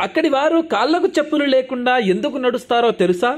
అక్కడి వారు కాళ్లకు చెప్పులు లేకుండా ఎందుకు నడుస్తారో తెలుసా?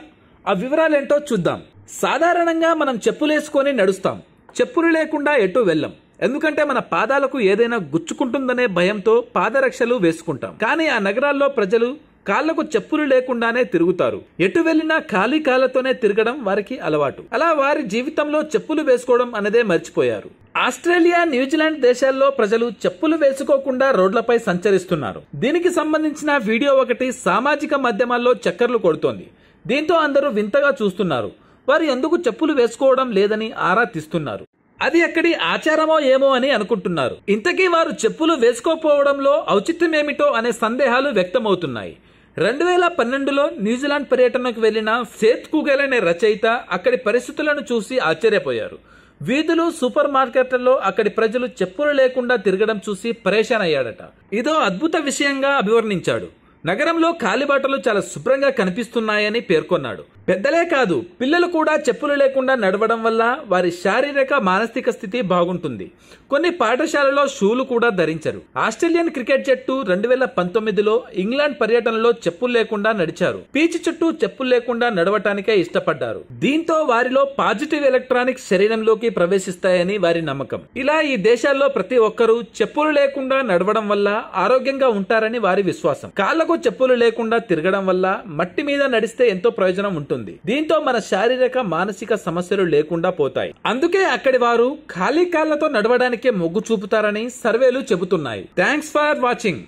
ఆ వివరాలేంటో చూద్దాం. సాధారణంగా మనం చెప్పులేసుకొని నడుస్తాం, చెప్పులు లేకుండా ఎటు వెళ్ళం. ఎందుకంటే మన పాదాలకు ఏదైనా గుచ్చుకుంటుందనే భయంతో పాదరక్షలు వేసుకుంటాం. కానీ ఆ నగరాల్లో ప్రజలు కాళ్లకు చెప్పులు లేకుండానే తిరుగుతారు. ఎటు వెళ్లినా ఖాళీ కాళ్లతోనే తిరగడం వారికి అలవాటు. అలా వారి జీవితంలో చెప్పులు వేసుకోవడం అనేదే మర్చిపోయారు. ఆస్ట్రేలియా, న్యూజిలాండ్ దేశాల్లో ప్రజలు చెప్పులు వేసుకోకుండా రోడ్లపై సంచరిస్తున్నారు. దీనికి సంబంధించిన వీడియో ఒకటి సామాజిక మాధ్యమాల్లో చక్కర్లు కొడుతోంది. దీంతో అందరూ వింతగా చూస్తున్నారు. వారు ఎందుకు చెప్పులు వేసుకోవడం లేదని ఆరా తీస్తున్నారు. అది అక్కడి ఆచారమో ఏమో అని అనుకుంటున్నారు. ఇంతకీ వారు చెప్పులు వేసుకోకపోవడంలో ఔచిత్యమేమిటో అనే సందేహాలు వ్యక్తమవుతున్నాయి. 2012లో న్యూజిలాండ్ పర్యటనకు వెళ్లిన సేత్ కుగెల్ అనే రచయిత అక్కడి పరిస్థితులను చూసి ఆశ్చర్యపోయారు. వీధులు, సూపర్ మార్కెట్లలో అక్కడి ప్రజలు చెప్పులు లేకుండా తిరగడం చూసి పరేషాన్ అయ్యాడట. ఇదో అద్భుత విషయంగా అభివర్ణించాడు. నగరంలో కాలిబాటలు చాలా శుభ్రంగా కనిపిస్తున్నాయని పేర్కొన్నాడు. పెద్దలే కాదు, పిల్లలు కూడా చెప్పులు లేకుండా నడవడం వల్ల వారి శారీరక, మానసిక స్థితి బాగుంటుంది. కొన్ని పాఠశాలలో షూలు కూడా ధరించరు. ఆస్ట్రేలియన్ క్రికెట్ జట్టు 2019లో ఇంగ్లాండ్ పర్యటనలో చెప్పులు లేకుండా నడిచారు. పీచ్ చుట్టూ చెప్పులు లేకుండా నడవటానికే ఇష్టపడ్డారు. దీంతో వారిలో పాజిటివ్ ఎలక్ట్రానిక్స్ శరీరంలోకి ప్రవేశిస్తాయని వారి నమ్మకం. ఇలా ఈ దేశాల్లో ప్రతి ఒక్కరూ చెప్పులు లేకుండా నడవడం వల్ల ఆరోగ్యంగా ఉంటారని వారి విశ్వాసం. కాళ్లకు చెప్పులు లేకుండా తిరగడం వల్ల మట్టి మీద నడిస్తే ఎంతో ప్రయోజనం ఉంటుంది. దీంతో మన శారీరక, మానసిక సమస్యలు లేకుండా పోతాయి. అందుకే అక్కడి వారు ఖాళీ కాళ్లతో నడవడానికే మొగ్గు చూపుతారని సర్వేలు చెబుతున్నాయి. Thanks for watching.